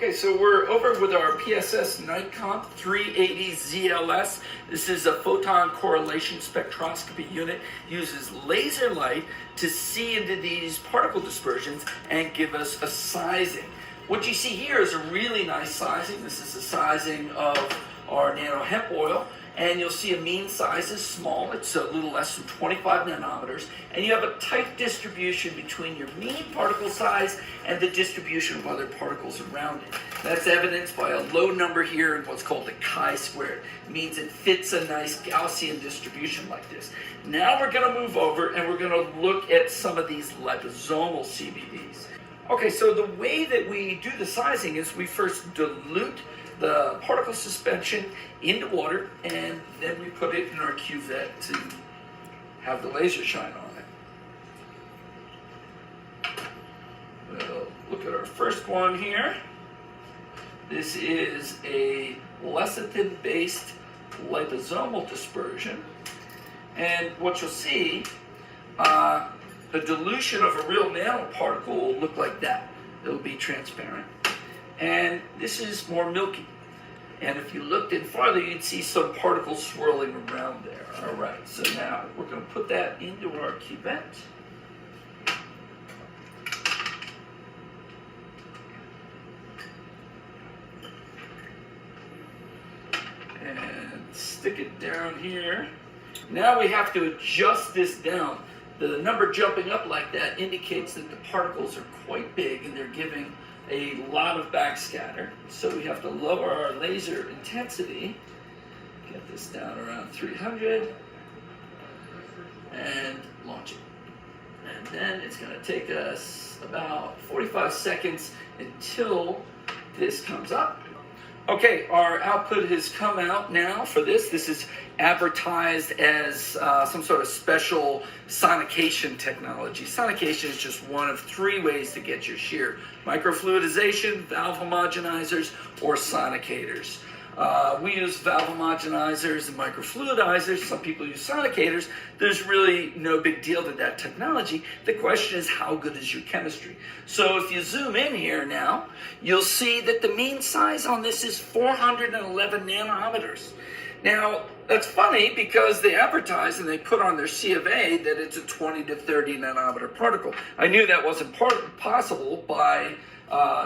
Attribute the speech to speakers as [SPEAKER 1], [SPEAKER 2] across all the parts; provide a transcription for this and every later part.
[SPEAKER 1] Okay, so we're over with our PSS Nikon 380 ZLS. This is a photon correlation spectroscopy unit. Uses laser light to see into these particle dispersions and give us a sizing. What you see here is a really nice sizing. This is the sizing of our nano hemp oil. And you'll see a mean size is small. It's a little less than 25 nanometers. And you have a tight distribution between your mean particle size and the distribution of other particles around it. That's evidenced by a low number here in what's called the chi-squared. It means it fits a nice Gaussian distribution like this. Now we're going to move over and we're going to look at some of these liposomal CVDs. Okay, so the way that we do the sizing is we first dilute the particle suspension into water, and then we put it in our cuvette to have the laser shine on it. We'll look at our first one here. This is a lecithin-based liposomal dispersion, and what you'll see, the dilution of a real nanoparticle will look like that. It'll be transparent. And this is more milky. And if you looked in farther, you'd see some particles swirling around there. All right, so now we're going to put that into our cuvette. And stick it down here. Now we have to adjust this down. The number jumping up like that indicates that the particles are quite big and they're giving a lot of backscatter. So we have to lower our laser intensity, get this down around 300, and launch it. And then it's going to take us about 45 seconds until this comes up. Okay, our output has come out now for this. This is advertised as some sort of special sonication technology. Sonication is just one of three ways to get your shear: microfluidization, valve homogenizers, or sonicators. We use valve homogenizers and microfluidizers. Some people use sonicators. There's really no big deal to that technology. The question is, how good is your chemistry? So if you zoom in here now, you'll see that the mean size on this is 411 nanometers. Now, that's funny because they advertise and they put on their C of A that it's a 20 to 30 nanometer particle. I knew that wasn't possible by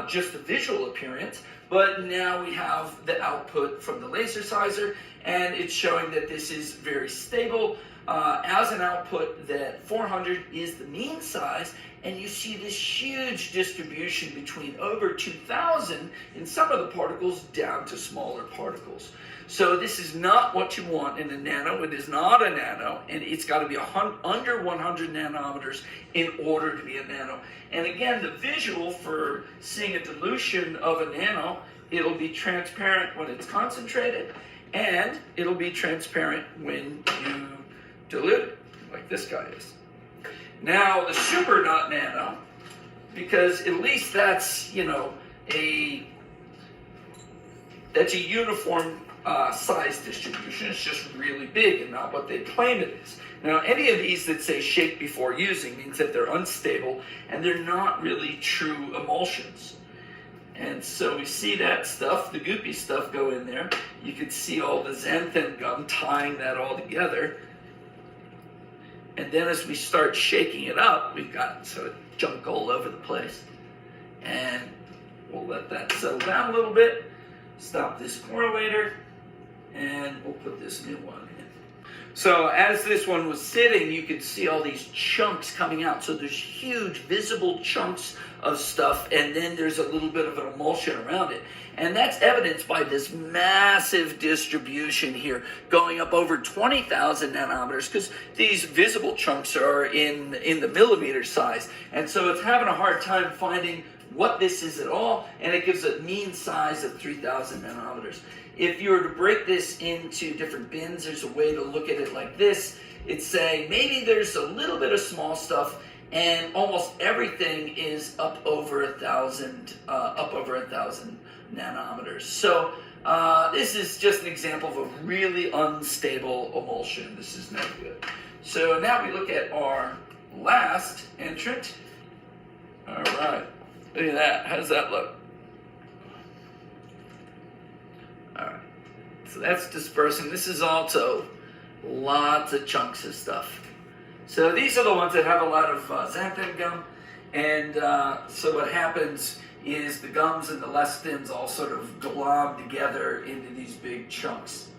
[SPEAKER 1] just the visual appearance, but now we have the output from the laser sizer, and it's showing that this is very stable. As an output, that 400 is the mean size, and you see this huge distribution between over 2,000 in some of the particles down to smaller particles. So this is not what you want in a nano. It is not a nano, and it's got to be under 100 nanometers in order to be a nano. And again, the visual for seeing a dilution of a nano, it'll be transparent when it's concentrated, and it'll be transparent when you dilute it, like this guy is. Now, the super not nano, because at least that's, a uniform size distribution. It's just really big and not what they claim it is. Now, any of these that say shake before using means that they're unstable and they're not really true emulsions. And so we see that stuff, the goopy stuff, go in there. You can see all the xanthan gum tying that all together. And then as we start shaking it up, we've got sort of junk all over the place. And we'll let that settle down a little bit, stop this correlator, and we'll put this new one in. So as this one was sitting, you could see all these chunks coming out. So there's huge visible chunks of stuff, and then there's a little bit of an emulsion around it. And that's evidenced by this massive distribution here, going up over 20,000 nanometers, because these visible chunks are in the millimeter size. And so it's having a hard time finding what this is at all, and it gives a mean size of 3,000 nanometers. If you were to break this into different bins, there's a way to look at it like this. It's saying maybe there's a little bit of small stuff, and almost everything is up over 1,000 nanometers. So this is just an example of a really unstable emulsion. This is no good. So now we look at our last entrant. All right, look at that. How does that look? So that's dispersing. This is also lots of chunks of stuff. So these are the ones that have a lot of xanthan gum. And so what happens is the gums and the lecithins all sort of glob together into these big chunks.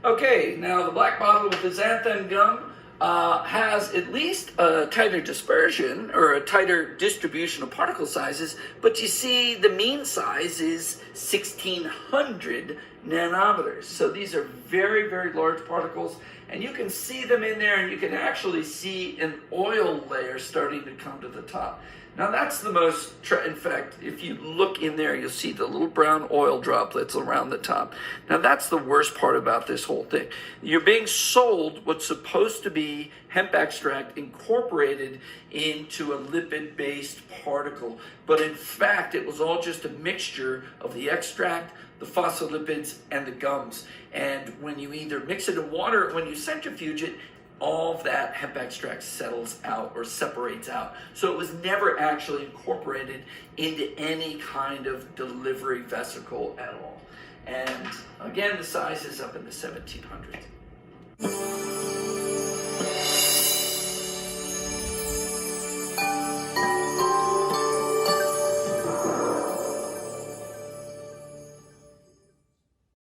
[SPEAKER 1] Okay, now the black bottle with the xanthan gum has at least a tighter dispersion or a tighter distribution of particle sizes, but you see the mean size is 1600 nanometers. So these are very, very large particles, and you can see them in there, and you can actually see an oil layer starting to come to the top. Now that's the most, in fact, if you look in there, you'll see the little brown oil droplets around the top. Now that's the worst part about this whole thing. You're being sold what's supposed to be hemp extract incorporated into a lipid-based particle, but in fact it was all just a mixture of the extract, the phospholipids, and the gums. And when you either mix it in water or when you centrifuge it, all of that hemp extract settles out or separates out. So it was never actually incorporated into any kind of delivery vesicle at all. And again, the size is up in the 1700s.